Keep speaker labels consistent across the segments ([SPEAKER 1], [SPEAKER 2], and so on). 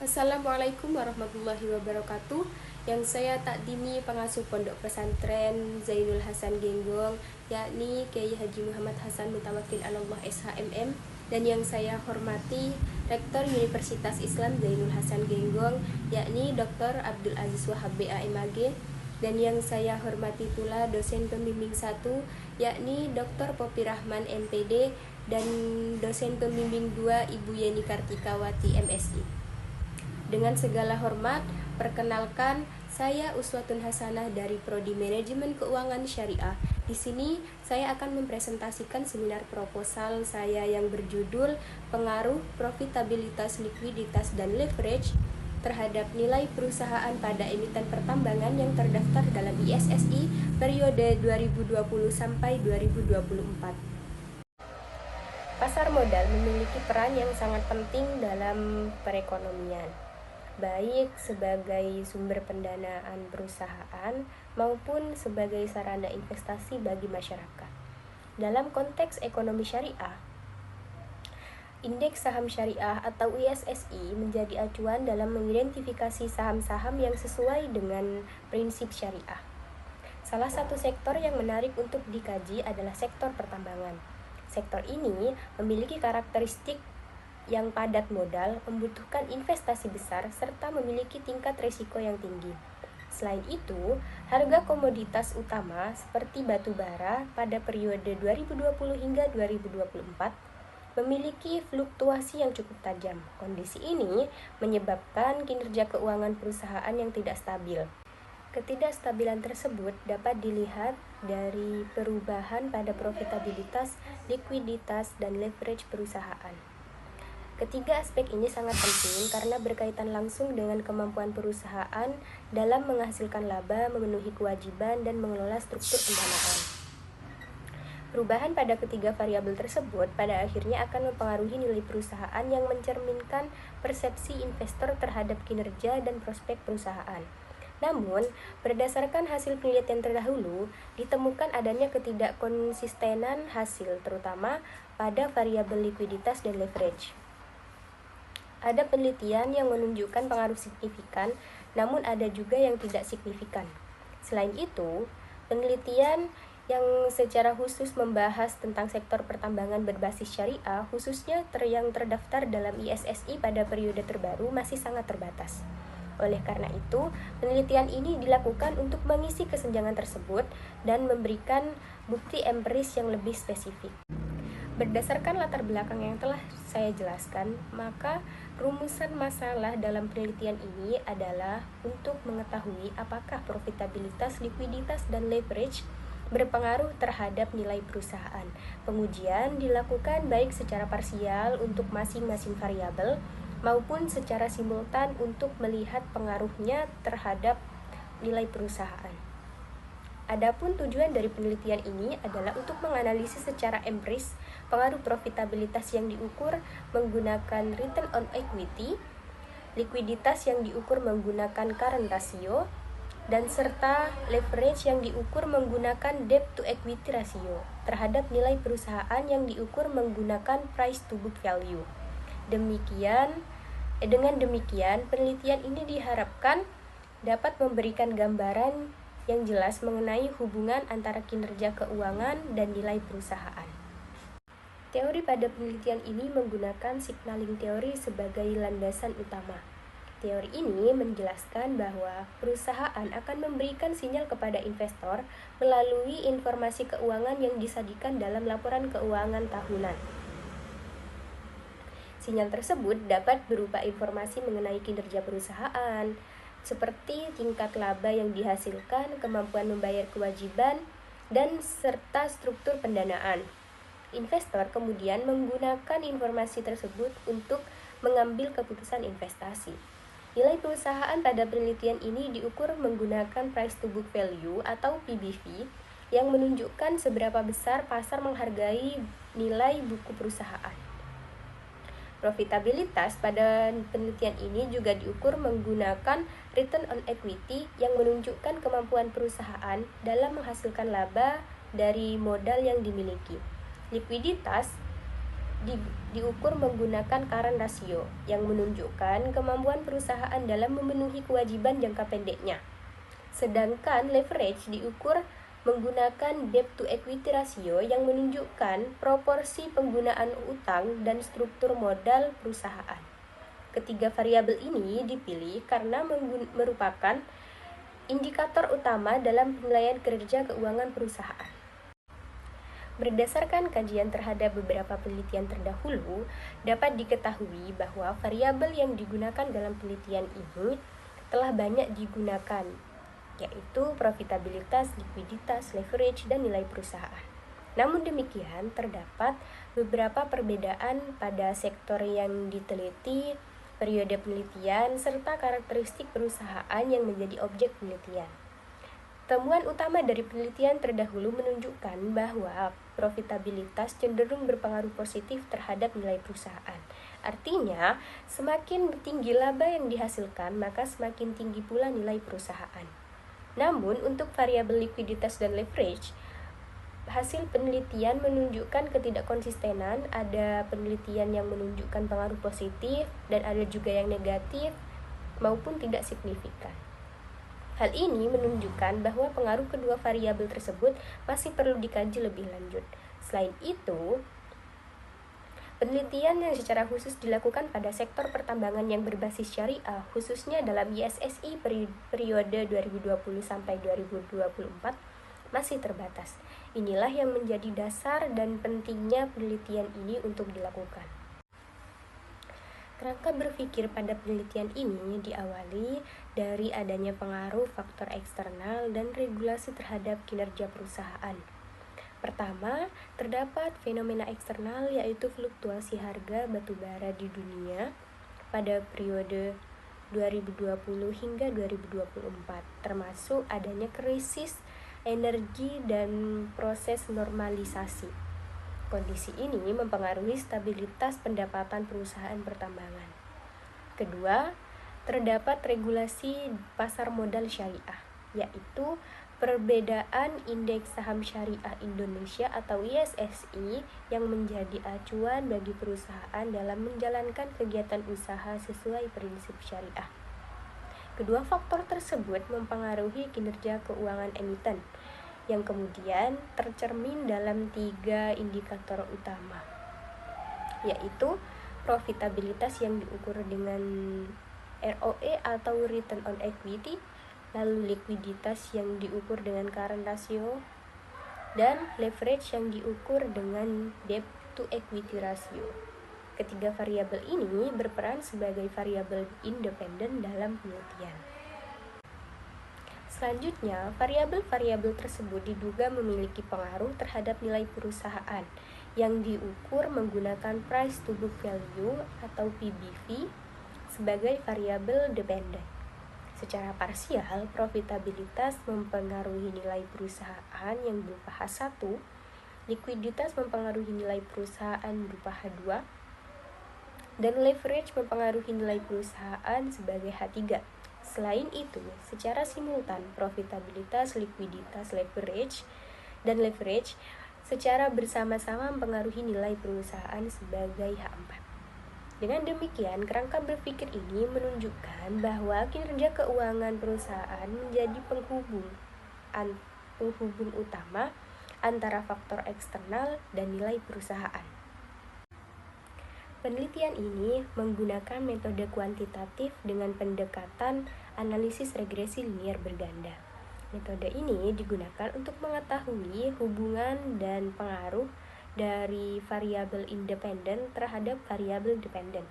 [SPEAKER 1] Assalamualaikum warahmatullahi wabarakatuh. Yang saya takdimi pengasuh Pondok Pesantren Zainul Hasan Genggong, yakni Kiai Haji Muhammad Hasan Mutawakil Anallah SHMM, dan yang saya hormati Rektor Universitas Islam Zainul Hasan Genggong, yakni Dr. Abdul Aziz Wahab BAMAG, dan yang saya hormati pula dosen pembimbing 1, yakni Dr. Popi Rahman MPD, dan dosen pembimbing 2 Ibu Yeni Kartikawati MSI. Dengan segala hormat, perkenalkan, saya Uswatun Hasanah dari Prodi Manajemen Keuangan Syariah. Di sini saya akan mempresentasikan seminar proposal saya yang berjudul Pengaruh Profitabilitas, Likuiditas, dan Leverage terhadap nilai perusahaan pada emiten pertambangan yang terdaftar dalam ISSI periode 2020 sampai 2024. Pasar modal memiliki peran yang sangat penting dalam perekonomian, baik sebagai sumber pendanaan perusahaan maupun sebagai sarana investasi bagi masyarakat. Dalam konteks ekonomi syariah, Indeks Saham Syariah atau ISSI menjadi acuan dalam mengidentifikasi saham-saham yang sesuai dengan prinsip syariah. Salah satu sektor yang menarik untuk dikaji adalah sektor pertambangan. Sektor ini memiliki karakteristik yang padat modal, membutuhkan investasi besar, serta memiliki tingkat risiko yang tinggi. Selain itu, harga komoditas utama seperti batu bara pada periode 2020 hingga 2024 memiliki fluktuasi yang cukup tajam. Kondisi ini menyebabkan kinerja keuangan perusahaan yang tidak stabil. Ketidakstabilan tersebut dapat dilihat dari perubahan pada profitabilitas, likuiditas, dan leverage perusahaan. Ketiga aspek ini sangat penting karena berkaitan langsung dengan kemampuan perusahaan dalam menghasilkan laba, memenuhi kewajiban, dan mengelola struktur pendanaan. Perubahan pada ketiga variabel tersebut pada akhirnya akan mempengaruhi nilai perusahaan yang mencerminkan persepsi investor terhadap kinerja dan prospek perusahaan. Namun, berdasarkan hasil penelitian terdahulu, ditemukan adanya ketidakkonsistenan hasil, terutama pada variabel likuiditas dan leverage. Ada penelitian yang menunjukkan pengaruh signifikan, namun ada juga yang tidak signifikan. Selain itu, penelitian yang secara khusus membahas tentang sektor pertambangan berbasis syariah, khususnya yang terdaftar dalam ISSI pada periode terbaru, masih sangat terbatas. Oleh karena itu, penelitian ini dilakukan untuk mengisi kesenjangan tersebut dan memberikan bukti empiris yang lebih spesifik. Berdasarkan latar belakang yang telah saya jelaskan, maka rumusan masalah dalam penelitian ini adalah untuk mengetahui apakah profitabilitas, likuiditas, dan leverage berpengaruh terhadap nilai perusahaan. Pengujian dilakukan baik secara parsial untuk masing-masing variabel maupun secara simultan untuk melihat pengaruhnya terhadap nilai perusahaan. Adapun tujuan dari penelitian ini adalah untuk menganalisis secara empiris pengaruh profitabilitas yang diukur menggunakan return on equity, likuiditas yang diukur menggunakan current ratio, dan serta leverage yang diukur menggunakan debt to equity ratio terhadap nilai perusahaan yang diukur menggunakan price to book value. Dengan demikian, penelitian ini diharapkan dapat memberikan gambaran yang jelas mengenai hubungan antara kinerja keuangan dan nilai perusahaan. Teori pada penelitian ini menggunakan signaling teori sebagai landasan utama. Teori ini menjelaskan bahwa perusahaan akan memberikan sinyal kepada investor melalui informasi keuangan yang disajikan dalam laporan keuangan tahunan. Sinyal tersebut dapat berupa informasi mengenai kinerja perusahaan, seperti tingkat laba yang dihasilkan, kemampuan membayar kewajiban, dan serta struktur pendanaan. Investor kemudian menggunakan informasi tersebut untuk mengambil keputusan investasi. Nilai perusahaan pada penelitian ini diukur menggunakan price to book value atau PBV yang menunjukkan seberapa besar pasar menghargai nilai buku perusahaan. Profitabilitas pada penelitian ini juga diukur menggunakan return on equity yang menunjukkan kemampuan perusahaan dalam menghasilkan laba dari modal yang dimiliki. Likuiditas diukur menggunakan current ratio yang menunjukkan kemampuan perusahaan dalam memenuhi kewajiban jangka pendeknya. Sedangkan leverage diukur menggunakan debt to equity ratio yang menunjukkan proporsi penggunaan utang dan struktur modal perusahaan. Ketiga variabel ini dipilih karena merupakan indikator utama dalam penilaian kinerja keuangan perusahaan. Berdasarkan kajian terhadap beberapa penelitian terdahulu, dapat diketahui bahwa variabel yang digunakan dalam penelitian ini telah banyak digunakan, yaitu profitabilitas, likuiditas, leverage, dan nilai perusahaan. Namun demikian, terdapat beberapa perbedaan pada sektor yang diteliti, periode penelitian, serta karakteristik perusahaan yang menjadi objek penelitian. Temuan utama dari penelitian terdahulu menunjukkan bahwa profitabilitas cenderung berpengaruh positif terhadap nilai perusahaan. Artinya, semakin tinggi laba yang dihasilkan, maka semakin tinggi pula nilai perusahaan. Namun, untuk variabel likuiditas dan leverage, hasil penelitian menunjukkan ketidakkonsistenan. Ada penelitian yang menunjukkan pengaruh positif dan ada juga yang negatif maupun tidak signifikan. Hal ini menunjukkan bahwa pengaruh kedua variabel tersebut masih perlu dikaji lebih lanjut. Selain itu, penelitian yang secara khusus dilakukan pada sektor pertambangan yang berbasis syariah, khususnya dalam ISSI periode 2020 sampai 2024, masih terbatas. Inilah yang menjadi dasar dan pentingnya penelitian ini untuk dilakukan. Kerangka berpikir pada penelitian ini diawali dari adanya pengaruh faktor eksternal dan regulasi terhadap kinerja perusahaan. Pertama, terdapat fenomena eksternal yaitu fluktuasi harga batubara di dunia pada periode 2020 hingga 2024, termasuk adanya krisis energi dan proses normalisasi. Kondisi ini mempengaruhi stabilitas pendapatan perusahaan pertambangan. Kedua, terdapat regulasi pasar modal syariah, yaitu perbedaan indeks saham syariah Indonesia atau ISSI yang menjadi acuan bagi perusahaan dalam menjalankan kegiatan usaha sesuai prinsip syariah. Kedua faktor tersebut mempengaruhi kinerja keuangan emiten, yang kemudian tercermin dalam 3 indikator utama, yaitu profitabilitas yang diukur dengan ROE atau return on equity, lalu likuiditas yang diukur dengan current ratio, dan leverage yang diukur dengan debt to equity ratio. Ketiga variabel ini berperan sebagai variabel independen dalam penelitian. Selanjutnya, variabel-variabel tersebut diduga memiliki pengaruh terhadap nilai perusahaan yang diukur menggunakan price to book value atau PBV sebagai variabel dependen. Secara parsial, profitabilitas mempengaruhi nilai perusahaan yang berupa H1, likuiditas mempengaruhi nilai perusahaan berupa H2, dan leverage mempengaruhi nilai perusahaan sebagai H3. Selain itu, secara simultan, profitabilitas, likuiditas, dan leverage secara bersama-sama mempengaruhi nilai perusahaan sebagai H4. Dengan demikian, kerangka berpikir ini menunjukkan bahwa kinerja keuangan perusahaan menjadi penghubung utama antara faktor eksternal dan nilai perusahaan. Penelitian ini menggunakan metode kuantitatif dengan pendekatan analisis regresi linier berganda. Metode ini digunakan untuk mengetahui hubungan dan pengaruh dari variabel independen terhadap variabel dependen.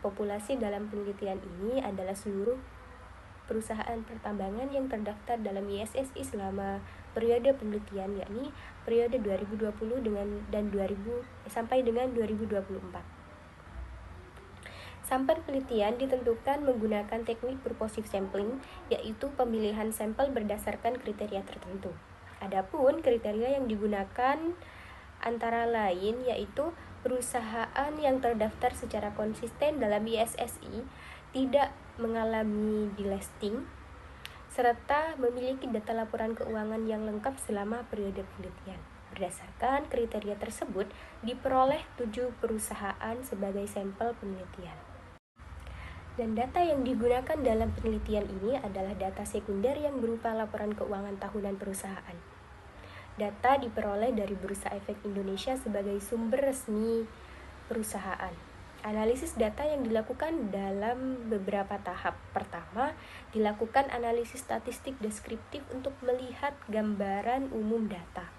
[SPEAKER 1] Populasi dalam penelitian ini adalah seluruh perusahaan pertambangan yang terdaftar dalam ISSI selama periode penelitian, yakni periode 2020 sampai dengan 2024. Sampel penelitian ditentukan menggunakan teknik purposive sampling, yaitu pemilihan sampel berdasarkan kriteria tertentu. Adapun kriteria yang digunakan antara lain yaitu perusahaan yang terdaftar secara konsisten dalam ISSI, tidak mengalami delisting, serta memiliki data laporan keuangan yang lengkap selama periode penelitian. Berdasarkan kriteria tersebut, diperoleh 7 perusahaan sebagai sampel penelitian. Dan data yang digunakan dalam penelitian ini adalah data sekunder yang berupa laporan keuangan tahunan perusahaan. Data diperoleh dari Bursa Efek Indonesia sebagai sumber resmi perusahaan. Analisis data yang dilakukan dalam beberapa tahap. Pertama, dilakukan analisis statistik deskriptif untuk melihat gambaran umum data.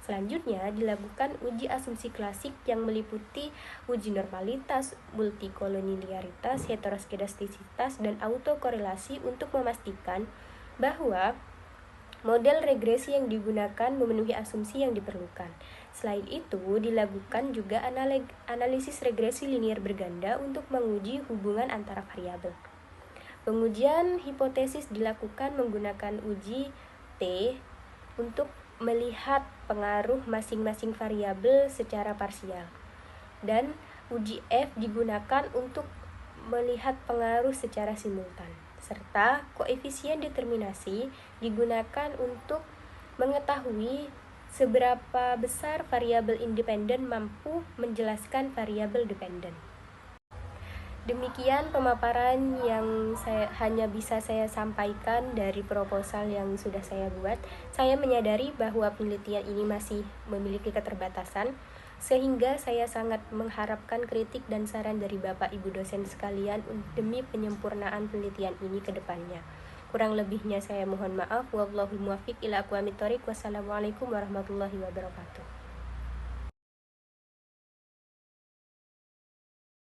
[SPEAKER 1] Selanjutnya, dilakukan uji asumsi klasik yang meliputi uji normalitas, multikolonialitas, heteroskedastisitas, dan autokorelasi untuk memastikan bahwa model regresi yang digunakan memenuhi asumsi yang diperlukan. Selain itu, dilakukan juga analisis regresi linear berganda untuk menguji hubungan antara variabel. Pengujian hipotesis dilakukan menggunakan uji T untuk melihat pengaruh masing-masing variabel secara parsial. Dan uji F digunakan untuk melihat pengaruh secara simultan. Serta koefisien determinasi digunakan untuk mengetahui seberapa besar variabel independen mampu menjelaskan variabel dependen. Demikian pemaparan yang hanya bisa saya sampaikan dari proposal yang sudah saya buat. Saya menyadari bahwa penelitian ini masih memiliki keterbatasan, sehingga saya sangat mengharapkan kritik dan saran dari Bapak Ibu dosen sekalian demi penyempurnaan penelitian ini ke depannya. Kurang lebihnya saya mohon maaf. Wallahul muwaffiq ila aqwamit thoriq. Wassalamualaikum warahmatullahi wabarakatuh.